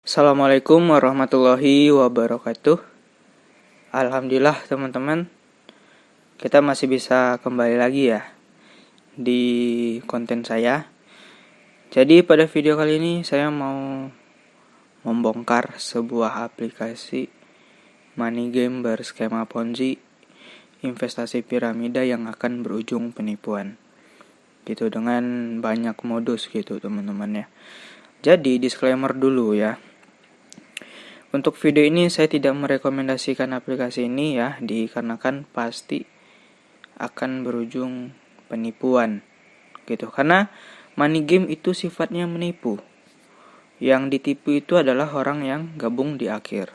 Assalamualaikum warahmatullahi wabarakatuh. Alhamdulillah teman-teman, kita masih bisa kembali lagi ya di konten saya. Jadi pada video kali ini saya mau membongkar sebuah aplikasi money game berskema Ponzi, investasi piramida yang akan berujung penipuan. Gitu, dengan banyak modus gitu teman-teman ya. Jadi disclaimer dulu ya. Untuk video ini saya tidak merekomendasikan aplikasi ini ya, dikarenakan pasti akan berujung penipuan gitu. Karena money game itu sifatnya menipu. Yang ditipu itu adalah orang yang gabung di akhir.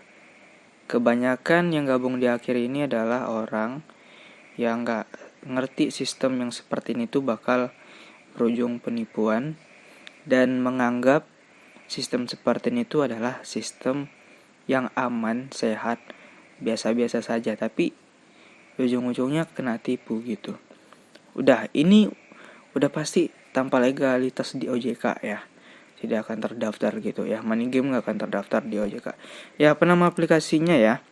Kebanyakan yang gabung di akhir ini adalah orang yang gak ngerti sistem yang seperti ini tuh bakal berujung penipuan dan menganggap sistem seperti ini tuh adalah sistem yang aman, sehat, biasa-biasa saja, tapi ujung-ujungnya kena tipu gitu. Ini udah pasti tanpa legalitas di OJK ya, tidak akan terdaftar gitu ya. Money game gak akan terdaftar di OJK. Ya, apa nama aplikasinya ya?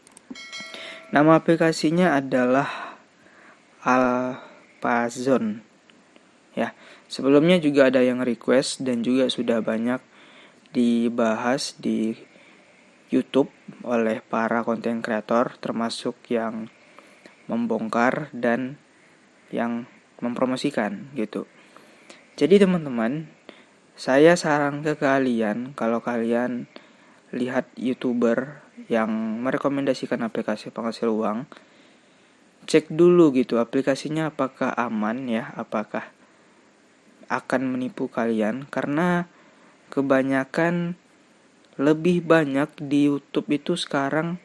Nama aplikasinya adalah Alphazon ya. Sebelumnya juga ada yang request dan juga sudah banyak dibahas di YouTube oleh para konten kreator, termasuk yang membongkar dan yang mempromosikan gitu. Jadi teman-teman, saya saran ke kalian, kalau kalian lihat YouTuber yang merekomendasikan aplikasi penghasil uang, cek dulu gitu aplikasinya apakah aman ya, apakah akan menipu kalian, karena kebanyakan lebih banyak di YouTube itu sekarang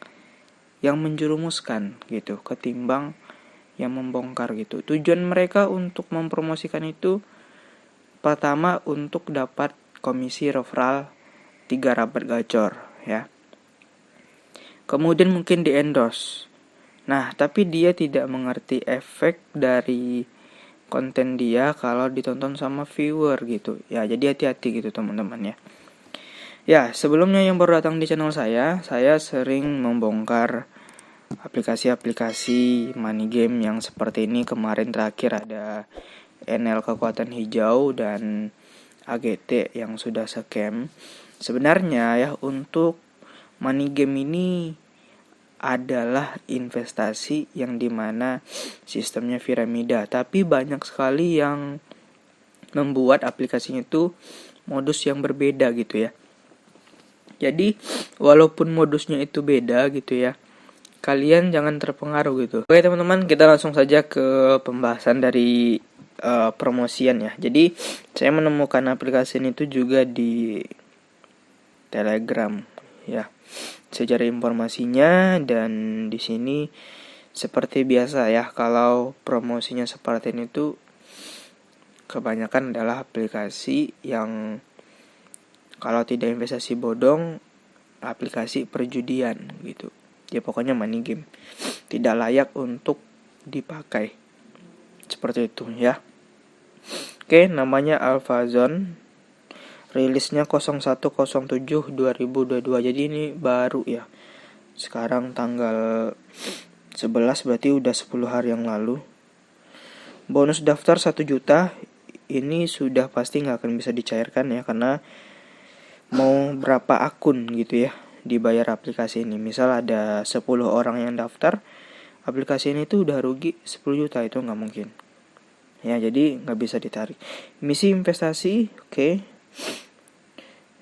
yang menjerumuskan gitu ketimbang yang membongkar gitu. Tujuan mereka untuk mempromosikan itu pertama untuk dapat komisi referral 3 rabat gacor ya. Kemudian mungkin di endorse. Nah, tapi dia tidak mengerti efek dari konten dia kalau ditonton sama viewer gitu. Ya, jadi hati-hati gitu teman-teman ya. Ya, sebelumnya yang baru datang di channel saya sering membongkar aplikasi-aplikasi money game yang seperti ini. Kemarin terakhir ada NL kekuatan hijau dan AGT yang sudah scam. Sebenarnya ya, untuk money game ini adalah investasi yang dimana sistemnya piramida, tapi banyak sekali yang membuat aplikasinya itu modus yang berbeda gitu ya. Jadi walaupun modusnya itu beda gitu ya, kalian jangan terpengaruh gitu. Oke teman-teman, kita langsung saja ke pembahasan dari promosian ya. Jadi saya menemukan aplikasi ini tuh juga di Telegram ya. Saya cari informasinya dan di sini seperti biasa ya, kalau promosinya seperti ini tuh kebanyakan adalah aplikasi yang kalau tidak investasi bodong, aplikasi perjudian gitu. Ya pokoknya money game. Tidak layak untuk dipakai. Seperti itu ya. Oke, namanya Alphazon. Rilisnya 01/07/2022. Jadi ini baru ya. Sekarang tanggal 11, berarti udah 10 hari yang lalu. Bonus daftar 1 juta. Ini sudah pasti gak akan bisa dicairkan ya, karena mau berapa akun gitu ya dibayar aplikasi ini. Misal ada 10 orang yang daftar, aplikasi ini tuh udah rugi 10 juta, itu gak mungkin ya, jadi gak bisa ditarik. Misi investasi, oke.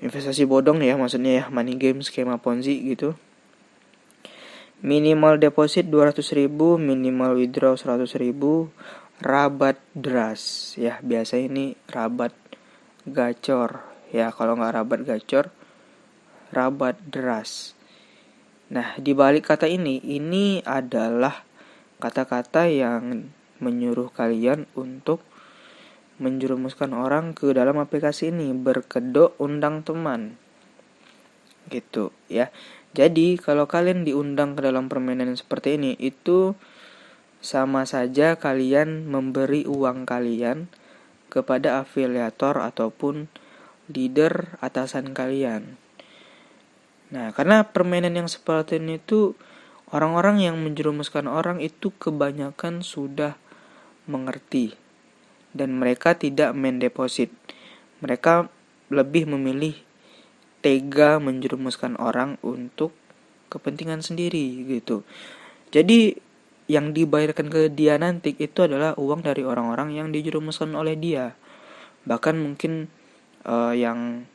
Investasi bodong ya maksudnya ya, money game skema Ponzi gitu. Minimal deposit 200.000, minimal withdraw 100.000, rabat deras ya, biasa ini rabat gacor ya. Kalau nggak rabat gacor, rabat deras. Nah, di balik kata ini adalah kata-kata yang menyuruh kalian untuk menjerumuskan orang ke dalam aplikasi ini, berkedok undang teman gitu ya. Jadi kalau kalian diundang ke dalam permainan seperti ini, itu sama saja kalian memberi uang kalian kepada afiliator ataupun leader atasan kalian. Nah, karena permainan yang seperti ini tuh orang-orang yang menjerumuskan orang itu kebanyakan sudah mengerti dan mereka tidak main deposit. Mereka lebih memilih tega menjerumuskan orang untuk kepentingan sendiri gitu. Jadi yang dibayarkan ke dia nanti itu adalah uang dari orang-orang yang dijerumuskan oleh dia. Bahkan mungkin yang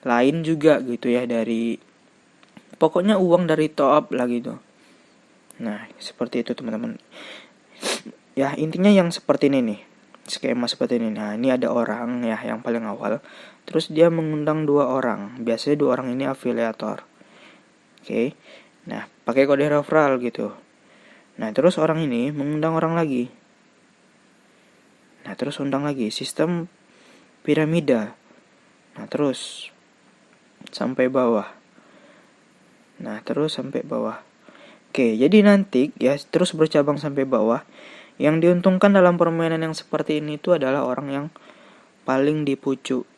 lain juga gitu ya, dari pokoknya uang dari top up lah gitu. Nah, seperti itu teman-teman. Ya, intinya yang seperti ini nih. Skema seperti ini. Nah, ini ada orang ya yang paling awal. Terus dia mengundang 2 orang. Biasanya 2 orang ini afiliator. Oke. Nah, pakai kode referral gitu. Nah, terus orang ini mengundang orang lagi. Nah, terus undang lagi. Sistem piramida. Nah, terus sampai bawah. Nah, terus sampai bawah. Oke, jadi nanti ya terus bercabang sampai bawah. Yang diuntungkan dalam permainan yang seperti ini itu adalah orang yang paling dipucuk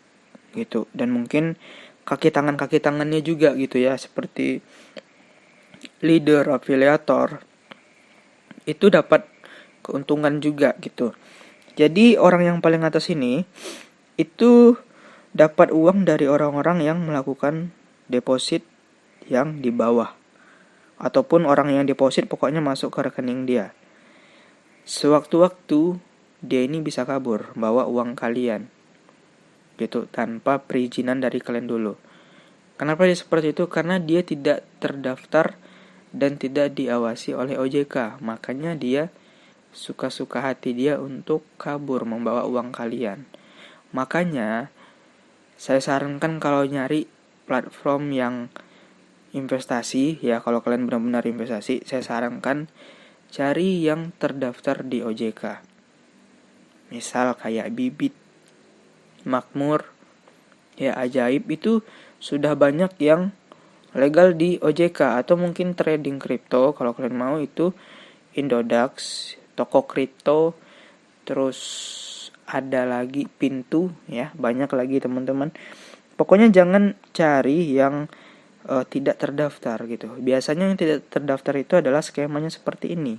gitu. Dan mungkin kaki tangannya juga gitu ya, seperti leader, afiliator. Itu dapat keuntungan juga gitu. Jadi orang yang paling atas ini itu dapat uang dari orang-orang yang melakukan deposit yang di bawah. Ataupun orang yang deposit pokoknya masuk ke rekening dia. Sewaktu-waktu dia ini bisa kabur bawa uang kalian gitu tanpa perizinan dari kalian dulu. Kenapa dia seperti itu? Karena dia tidak terdaftar dan tidak diawasi oleh OJK. Makanya dia suka-suka hati dia untuk kabur membawa uang kalian. Makanya saya sarankan kalau nyari platform yang investasi ya, kalau kalian benar-benar investasi, saya sarankan cari yang terdaftar di OJK. Misal kayak Bibit, Makmur, ya Ajaib, itu sudah banyak yang legal di OJK. Atau mungkin trading kripto kalau kalian mau, itu Indodax, toko kripto, terus ada lagi Pintu ya, banyak lagi teman-teman. Pokoknya jangan cari yang tidak terdaftar gitu. Biasanya yang tidak terdaftar itu adalah skemanya seperti ini,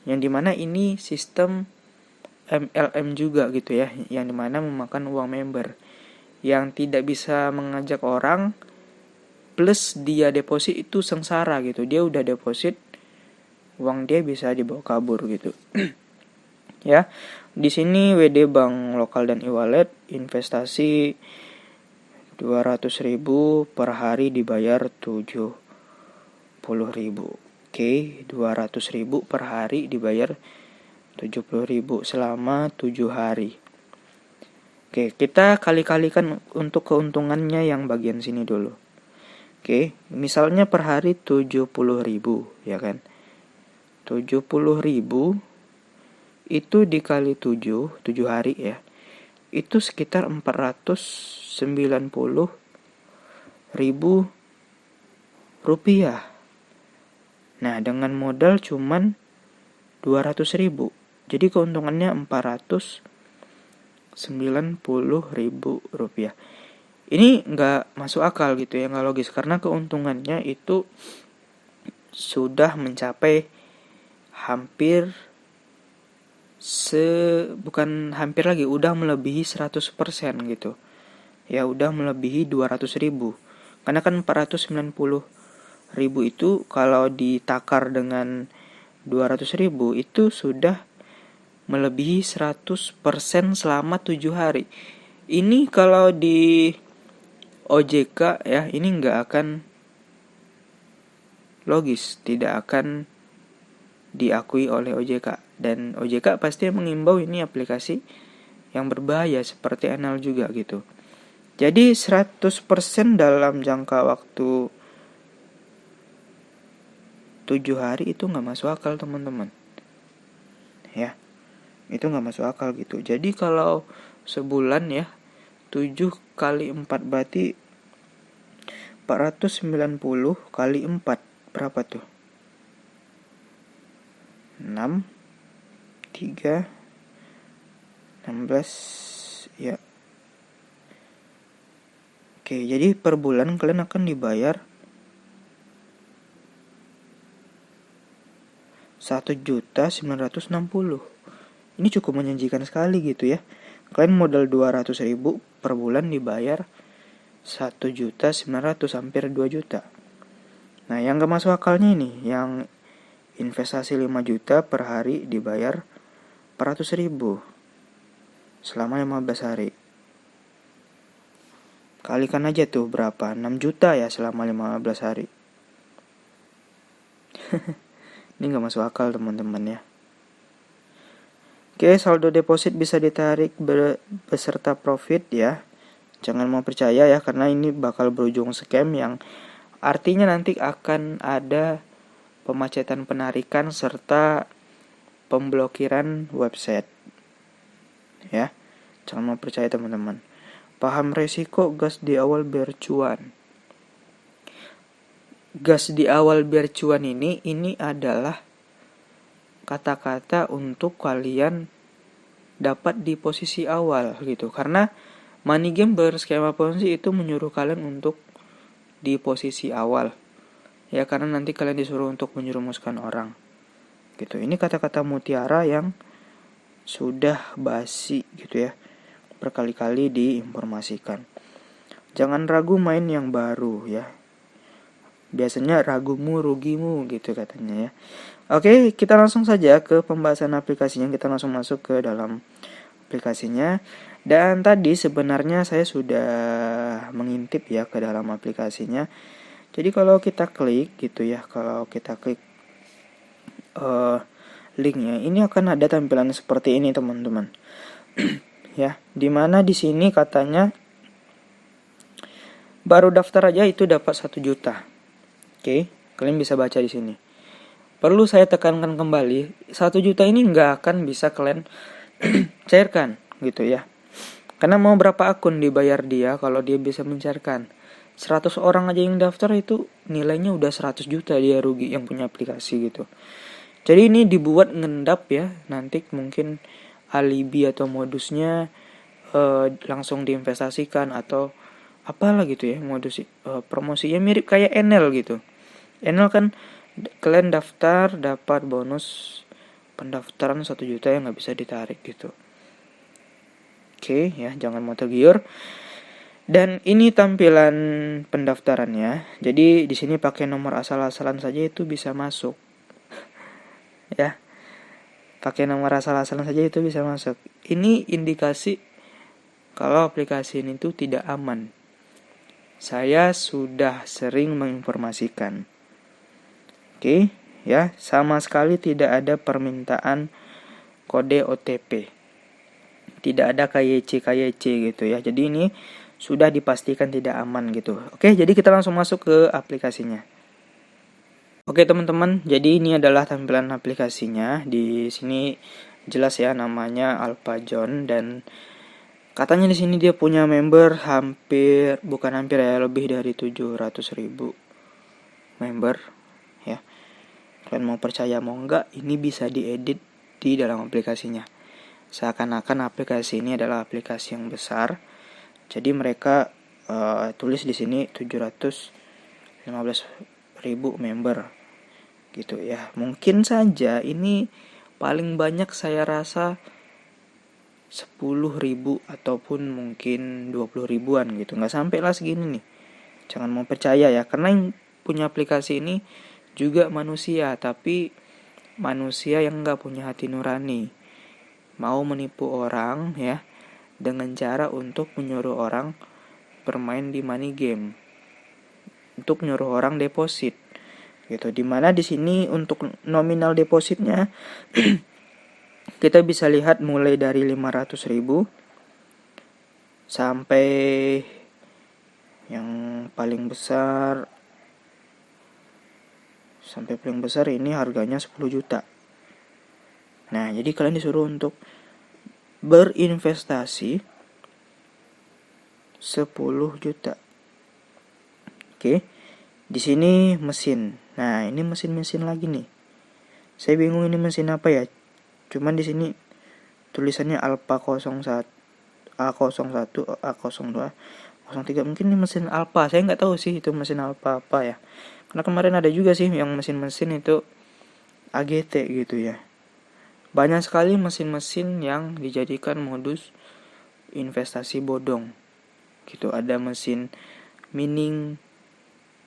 yang dimana ini sistem MLM juga gitu ya, yang dimana memakan uang member, yang tidak bisa mengajak orang, plus dia deposit itu sengsara gitu. Dia udah deposit, uang dia bisa dibawa kabur gitu. Ya, di sini WD bank lokal dan e-wallet, investasi 200.000 per hari dibayar 70.000. Oke, 200.000 per hari dibayar 70.000 selama 7 hari. Oke, kita kali-kalikan untuk keuntungannya yang bagian sini dulu. Oke, misalnya per hari 70.000 ya kan. 70.000 itu dikali 7 hari ya. Itu sekitar 490.000 rupiah. Nah, dengan modal cuman 200.000. Jadi keuntungannya 490.000 rupiah. Ini nggak masuk akal gitu ya, nggak logis, karena keuntungannya itu sudah mencapai hampir bukan hampir lagi, udah melebihi 100% gitu. Ya udah melebihi 200.000. Karena kan 490.000 itu kalau ditakar dengan 200.000 itu sudah melebihi 100% selama 7 hari. Ini kalau di OJK ya, ini nggak akan logis, tidak akan diakui oleh OJK. Dan OJK pasti mengimbau ini aplikasi yang berbahaya seperti NL juga gitu. Jadi 100% dalam jangka waktu 7 hari itu gak masuk akal teman-teman. Ya, itu gak masuk akal gitu. Jadi kalau sebulan ya, 7 kali 4 berarti 490 kali 4 berapa tuh? 6 3 16 ya. Oke, jadi per bulan kalian akan dibayar 1.960.000. Ini cukup menjanjikan sekali gitu ya. Kalian modal 200.000 per bulan dibayar 1.900.000, hampir 2 juta. Nah, yang gak masuk akalnya ini, yang investasi 5 juta per hari dibayar 400.000 selama 15 hari. Kalikan aja tuh berapa? 6 juta ya selama 15 hari. Ini gak masuk akal teman-teman ya. Oke, saldo deposit bisa ditarik beserta profit ya. Jangan mau percaya ya, karena ini bakal berujung scam yang artinya nanti akan ada pemacetan penarikan serta pemblokiran website. Ya, jangan mau percaya teman-teman. Paham resiko gas di awal biar cuan. Gas di awal biar cuan ini adalah kata-kata untuk kalian dapat di posisi awal gitu. Karena money game berskema Ponzi itu menyuruh kalian untuk di posisi awal. Ya, karena nanti kalian disuruh untuk menjerumuskan orang. Gitu. Ini kata-kata mutiara yang sudah basi gitu ya. Berkali-kali diinformasikan. Jangan ragu main yang baru ya. Biasanya ragumu rugimu gitu katanya ya. Oke, kita langsung saja ke pembahasan aplikasinya. Kita langsung masuk ke dalam aplikasinya. Dan tadi sebenarnya saya sudah mengintip ya ke dalam aplikasinya. Jadi kalau kita klik gitu ya, kalau kita klik linknya, ini akan ada tampilan seperti ini teman-teman. Ya, dimana di sini katanya baru daftar aja itu dapat 1 juta. Oke, kalian bisa baca di sini. Perlu saya tekankan kembali, 1 juta ini nggak akan bisa kalian cairkan gitu ya. Karena mau berapa akun dibayar dia kalau dia bisa mencairkan. 100 orang aja yang daftar itu nilainya udah 100 juta dia rugi yang punya aplikasi gitu. Jadi ini dibuat ngendap ya, nanti mungkin alibi atau modusnya langsung diinvestasikan atau apalah gitu ya, modus promosinya mirip kayak Enel gitu. Enel kan kalian daftar dapat bonus pendaftaran 1 juta yang gak bisa ditarik gitu. Oke ya, jangan mau tergiur. Dan ini tampilan pendaftarannya. Jadi di sini pakai nomor asal-asalan saja itu bisa masuk. Ya. Pakai nomor asal-asalan saja itu bisa masuk. Ini indikasi kalau aplikasi ini tuh tidak aman. Saya sudah sering menginformasikan. Oke, ya, sama sekali tidak ada permintaan kode OTP. Tidak ada KYC gitu ya. Jadi ini sudah dipastikan tidak aman gitu. Oke, jadi kita langsung masuk ke aplikasinya. Oke teman-teman, jadi ini adalah tampilan aplikasinya. Di sini jelas ya namanya Alpha John dan katanya di sini dia punya member lebih dari 700.000 member ya. Kalian mau percaya mau enggak, ini bisa diedit di dalam aplikasinya. Seakan-akan aplikasi ini adalah aplikasi yang besar. Jadi mereka tulis di sini 715.000 member gitu ya. Mungkin saja ini paling banyak saya rasa 10.000 ataupun mungkin 20.000-an gitu. Nggak sampai lah segini nih. Jangan mau percaya ya, karena yang punya aplikasi ini juga manusia, tapi manusia yang nggak punya hati nurani. Mau menipu orang ya, dengan cara untuk menyuruh orang bermain di money game. Untuk menyuruh orang deposit. Gitu. Dimana di sini untuk nominal depositnya kita bisa lihat mulai dari 500.000 sampai yang paling besar ini harganya 10 juta. Nah, jadi kalian disuruh untuk berinvestasi 10 juta. Oke. Di sini mesin. Nah, ini mesin-mesin lagi nih. Saya bingung ini mesin apa ya. Cuman di sini tulisannya Alpha 01, A01, A02, 03 mungkin ini mesin Alpha, saya nggak tahu sih itu mesin Alpha apa ya, karena kemarin ada juga sih yang mesin-mesin itu AGT gitu ya. Banyak sekali mesin-mesin yang dijadikan modus investasi bodong gitu. Ada mesin mining,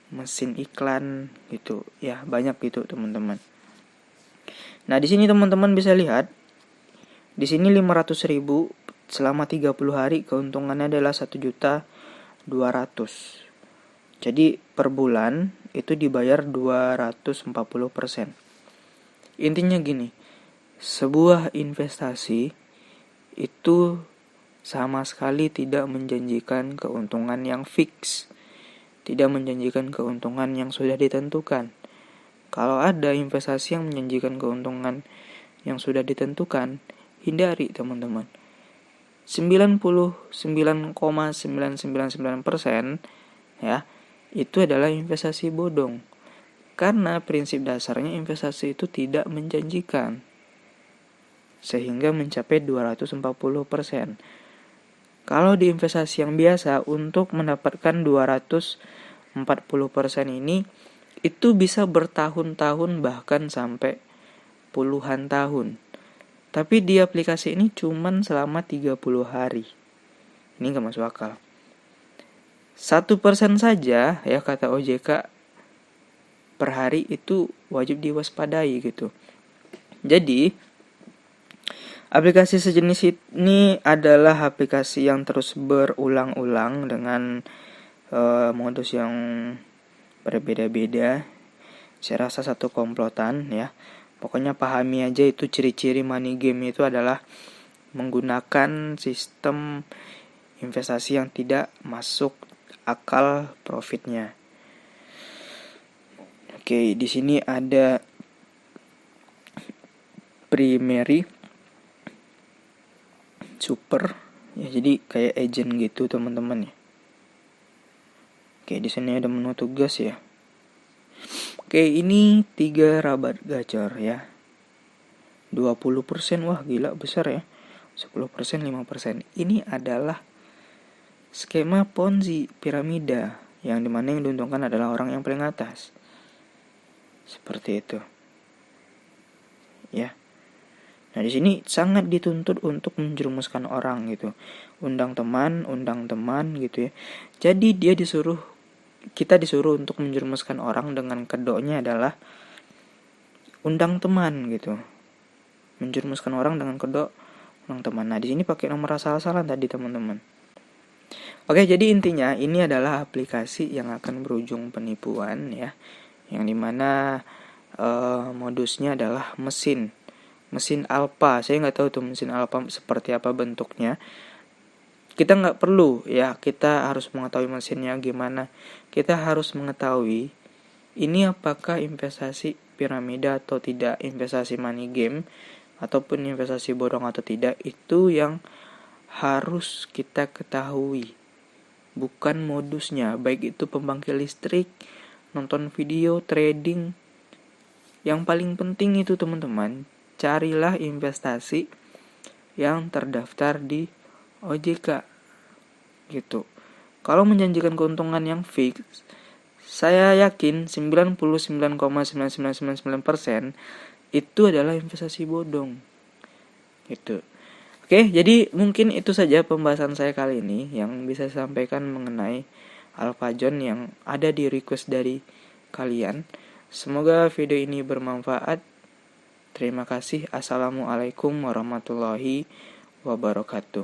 mesin iklan gitu ya, banyak gitu teman-teman. Nah di sini teman-teman bisa lihat, di sini 500.000 selama 30 hari keuntungannya adalah 1.200.000. Jadi per bulan itu dibayar 240%. Intinya gini, sebuah investasi itu sama sekali tidak menjanjikan keuntungan yang fix, tidak menjanjikan keuntungan yang sudah ditentukan. Kalau ada investasi yang menjanjikan keuntungan yang sudah ditentukan, hindari teman-teman. 99,999% ya, itu adalah investasi bodong. Karena prinsip dasarnya investasi itu tidak menjanjikan, sehingga mencapai 240%. Kalau di investasi yang biasa, untuk mendapatkan 240% ini, itu bisa bertahun-tahun bahkan sampai puluhan tahun. Tapi di aplikasi ini cuman selama 30 hari. Ini gak masuk akal. 1% saja ya kata OJK per hari itu wajib diwaspadai gitu. Jadi aplikasi sejenis ini adalah aplikasi yang terus berulang-ulang dengan modus yang berbeda-beda. Saya rasa satu komplotan ya. Pokoknya pahami aja itu ciri-ciri money game itu adalah menggunakan sistem investasi yang tidak masuk akal profitnya. Oke, di sini ada primary, super, ya jadi kayak agent gitu teman-teman ya. Oke, di sini ada menu tugas ya. Oke, ini 3 rabat gacor ya. 20%, wah gila besar ya. 10%, 5%. Ini adalah skema Ponzi, piramida, yang dimana yang diuntungkan adalah orang yang paling atas. Seperti itu. Ya. Nah, di sini sangat dituntut untuk menjerumuskan orang gitu. Undang teman gitu ya. Jadi kita disuruh untuk menjerumuskan orang dengan kedoknya adalah undang teman gitu. Menjerumuskan orang dengan kedok undang teman. Nah, di sini pakai nomor asal-asalan tadi teman-teman. Oke, jadi intinya ini adalah aplikasi yang akan berujung penipuan ya. Yang dimana modusnya adalah mesin Alpha. Saya nggak tahu tuh mesin Alpha seperti apa bentuknya. Kita nggak perlu ya, kita harus mengetahui mesinnya gimana. Kita harus mengetahui ini apakah investasi piramida atau tidak, investasi money game ataupun investasi bodong atau tidak, itu yang harus kita ketahui. Bukan modusnya, baik itu pembangkit listrik, nonton video, trading. Yang paling penting itu teman-teman, carilah investasi yang terdaftar di OJK gitu. Kalau menjanjikan keuntungan yang fix, saya yakin 99,9999% itu adalah investasi bodong gitu. Oke, jadi mungkin itu saja pembahasan saya kali ini yang bisa saya sampaikan mengenai Alphajon yang ada di request dari kalian. Semoga video ini bermanfaat. Terima kasih. Assalamualaikum warahmatullahi wabarakatuh.